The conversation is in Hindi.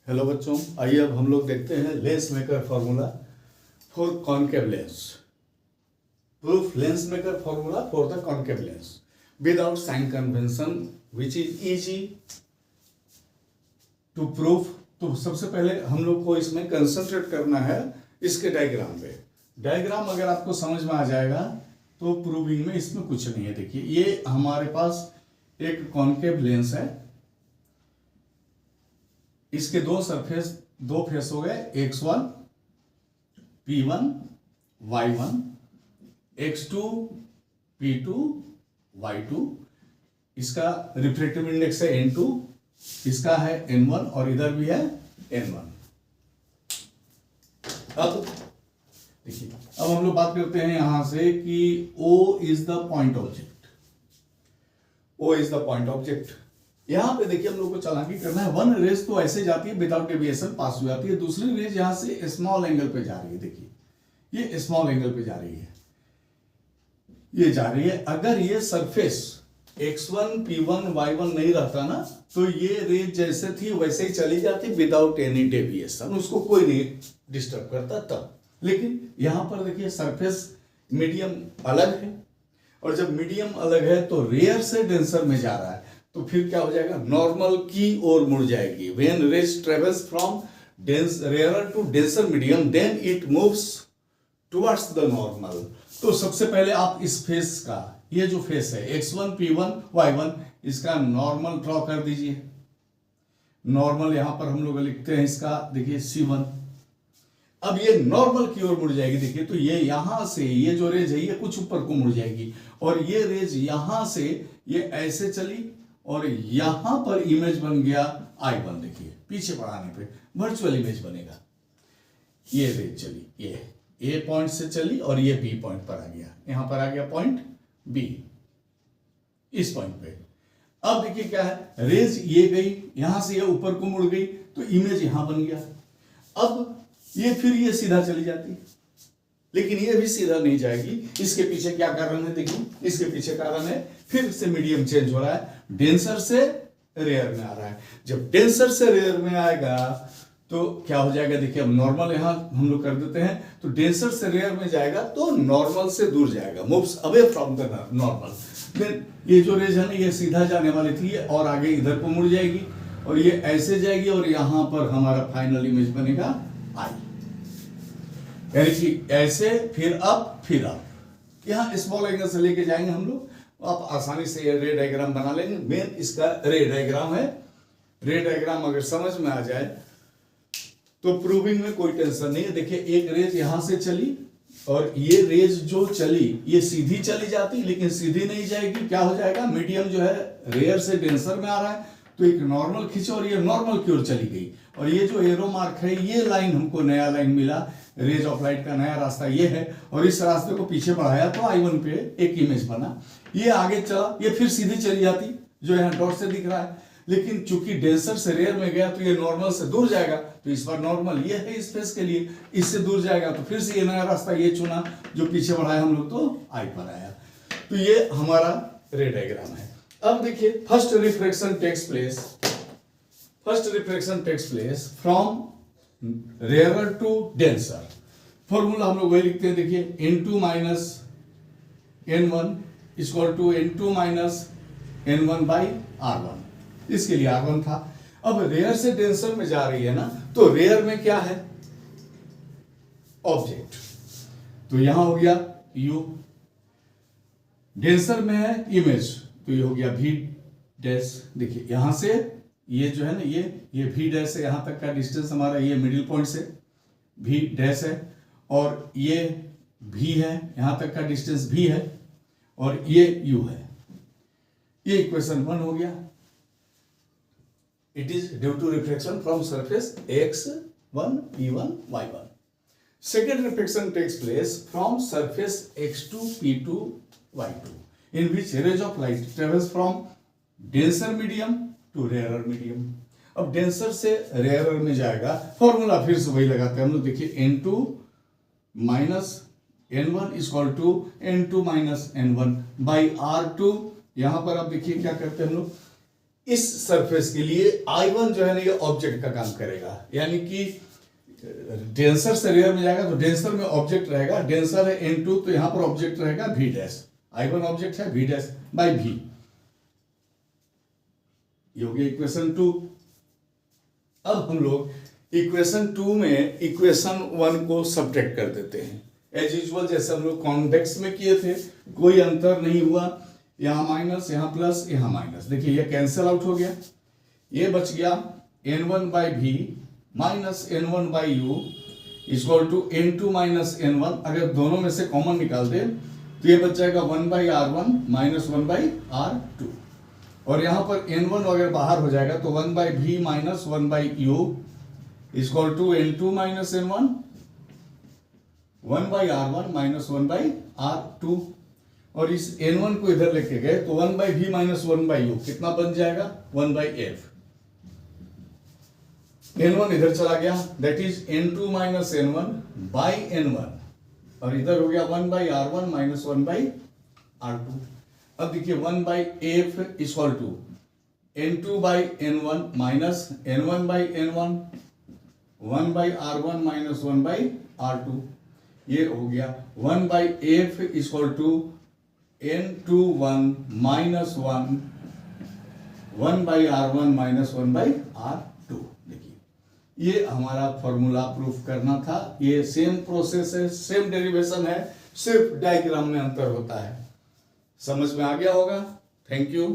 हेलो बच्चों, आइए अब हम लोग देखते हैं lens maker formula for concave lens. Proof lens maker formula for the concave lens without sign convention which is easy to proof. तो सबसे पहले हम लोग को इसमें कंसंट्रेट करना है इसके डायग्राम पे। डायग्राम अगर आपको समझ में आ जाएगा तो प्रूविंग में इसमें कुछ नहीं है। देखिए, ये हमारे पास एक कॉनकेव लेंस है, इसके दो फेस हो गए, x1 p1 y1, x2 p2 y2। इसका रिफ्रैक्टिव इंडेक्स है n2, इसका है n1 और इधर भी है n1। अब देखिए, अब हम लोग बात करते हैं यहां से कि O is the point object. O is the point object. यहां पे देखिए, हम लोग को चालाकी करना है। वन रेज तो ऐसे जाती है विदाउट डेविएशन पास हो जाती है, दूसरी रेज यहां से स्मॉल एंगल पे जा रही है। देखिए, ये स्मॉल एंगल पे जा रही है, ये जा रही है। अगर ये सरफेस x1 p1 y1 नहीं रहता ना, तो ये रेज जैसे थी वैसे ही चली जाती विदाउट एनी डेविएशन, उसको कोई नहीं डिस्टर्ब करता तब। लेकिन यहां पर देखिए, सरफेस मीडियम अलग है, और जब मीडियम अलग है तो रेयर से डेंसर में जा रहा है, तो फिर क्या हो जाएगा, नॉर्मल की ओर मुड़ जाएगी। When rays travels from rare to denser medium then it moves towards the normal. तो सबसे पहले आप इस फेस का, ये जो फेस है x1 p1 y1, इसका नॉर्मल ड्रॉ कर दीजिए। नॉर्मल यहां पर हम लोग लिखते हैं इसका, देखिए c1। अब ये नॉर्मल की ओर मुड़ जाएगी। देखिए, तो ये यहां से, ये जो रेज है ये कुछ ऊपर को मुड़ जाएगी, और ये रेज यहां से ये ऐसे चली और यहां पर इमेज बन गया I1। देखिए, पीछे बढ़ाने पे वर्चुअल इमेज बनेगा। ये रेज चली, ये A पॉइंट से चली और ये B पॉइंट पर आ गया, यहां पर आ गया पॉइंट B, इस पॉइंट पे। अब देखिए क्या है, रेज ये गई यहां से, ये ऊपर को मुड़ गई, तो इमेज यहां बन गया। अब ये फिर ये सीधा चली जाती है, लेकिन ये भी सीधा नहीं जाएगी। इसके पीछे क्या कारण है, देखिए, इसके पीछे कारण है फिर से मीडियम चेंज हो रहा है, डेंसर से रेयर में आ रहा है। जब डेंसर से रेयर में आएगा तो क्या हो जाएगा, देखिए, अब नॉर्मल यहां हम लोग कर देते हैं, तो डेंसर से रेयर में जाएगा तो नॉर्मल से दूर जाएगा, moves away from the normal. Then ये जो रेज है ना, ये सीधा जाने वाली थी और आगे इधर को मुड़ जाएगी, और ये ऐसे जाएगी, और यहां पर हमारा फाइनल इमेज बनेगा I। यानी कि ऐसे, फिर अप, फिर अप। यहां स्मॉल एंगल से लेके जाएंगे हम लोग, आप आसानी से ये रे डायग्राम बना लेंगे। मेन इसका रे डायग्राम है। रे डायग्राम अगर समझ में आ जाए तो प्रूविंग में कोई टेंशन नहीं है। देखिए, एक रेज यहां से चली, और ये रेज जो चली ये सीधी चली जाती, लेकिन सीधी नहीं जाएगी। क्या हो जाएगा, मीडियम जो है रेयर से डेंसर में आ रहा है, तो एक नॉर्मल खींचा और ये नॉर्मल की ओर चली गई। और ये जो एरो मार्क है, ये लाइन हमको नया लाइन मिला, रेज ऑफ लाइट का नया रास्ता ये है, और इस रास्ते को पीछे बढ़ाया तो I1 पे एक इमेज बना। ये आगे चला, ये फिर सीधी चली जाती जो यहाँ डॉट से दिख रहा है, लेकिन चूंकि डेंसर से रेयर में गया तो ये नॉर्मल से दूर जाएगा, तो इस बार नॉर्मल ये है इस फेस के लिए, इससे दूर जाएगा तो फिर से ये नया रास्ता ये चुना जो पीछे बढ़ाया हम लोग, तो I पर आया। तो ये हमारा रे डायग्राम है। अब देखिए, first refraction takes place from rare to denser. Formula हम लोग वही लिखते हैं, देखिए, n2 minus n1 equal to n2 minus n1 by r1। इसके लिए R1 था। अब रेयर से डेंसर में जा रही है ना, तो रेयर में क्या है, ऑब्जेक्ट, तो यहां हो गया U। डेंसर में है इमेज, तो ये हो गया V डैश। देखिए, यहां से ये जो है ना, ये V डैश है, यहां तक का डिस्टेंस हमारा, ये मिडिल पॉइंट से V डैश है, और ये V है, यहां तक का डिस्टेंस V है, और ये U है। ये इक्वेशन 1 हो गया। It is due to refraction from surface x1 p1 y1. Second refraction takes place from surface x2 p2 y2, in which rays of light travels from denser medium to rarer medium. अब डेंसर से रेयर में जाएगा, फॉर्मूला फिर से वही लगाते हैं हम लोग। देखिए, n2 minus n1 equal to n2 minus n1 by r2। यहां पर अब देखिए क्या करते हैं हम लोग, इस सरफेस के लिए I1 जो है ना ये ऑब्जेक्ट का काम करेगा, यानी कि डेंसर से रेयर में जाएगा तो डेंसर में ऑब्जेक्ट रहेगा, डेंसर है N2 तो यहां पर ऑब्जेक्ट रहेगा V डैश, I1 ऑब्जेक्ट है V डैश बाय V। ये हो गया इक्वेशन 2। अब हम लोग इक्वेशन 2 में इक्वेशन 1 को सब्ट्रैक्ट कर देते हैं एज यूजुअल, जैसे हम लोग कॉन्वेक्स में किए थे, कोई अंतर नहीं हुआ, यहाँ माइनस यहाँ प्लस यहाँ माइनस, देखिए ये कैंसिल आउट हो गया, ये बच गया N1 by V minus N1 by U equal to N2 minus N1। अगर दोनों में से कॉमन निकाल दे तो ये बच जाएगा 1 by R1 minus 1 by R2, और यहाँ पर N1 अगर बाहर हो जाएगा तो 1 by V minus 1 by U equal to N2 minus N1, 1 by R1 minus 1 by R2, और इस N1 को इधर लेके गए तो 1 by V minus 1 by U कितना बन जाएगा 1 बाई F। N1 इधर चला गया, that is N2 minus N1 by N1, और इधर हो गया 1 by R1 minus 1 by R2। अब देखिए 1 by F equal to N2 by N1 minus N1 by N1, 1 by R1 minus 1 by R2, ये हो गया 1 by F equal to N21 minus 1, 1 by R1 minus 1 by R2। देखिए ये हमारा फॉर्मूला प्रूफ करना था, ये सेम प्रोसेस है, सेम डेरिवेशन है, सिर्फ डायग्राम में अंतर होता है। समझ में आ गया होगा। Thank you.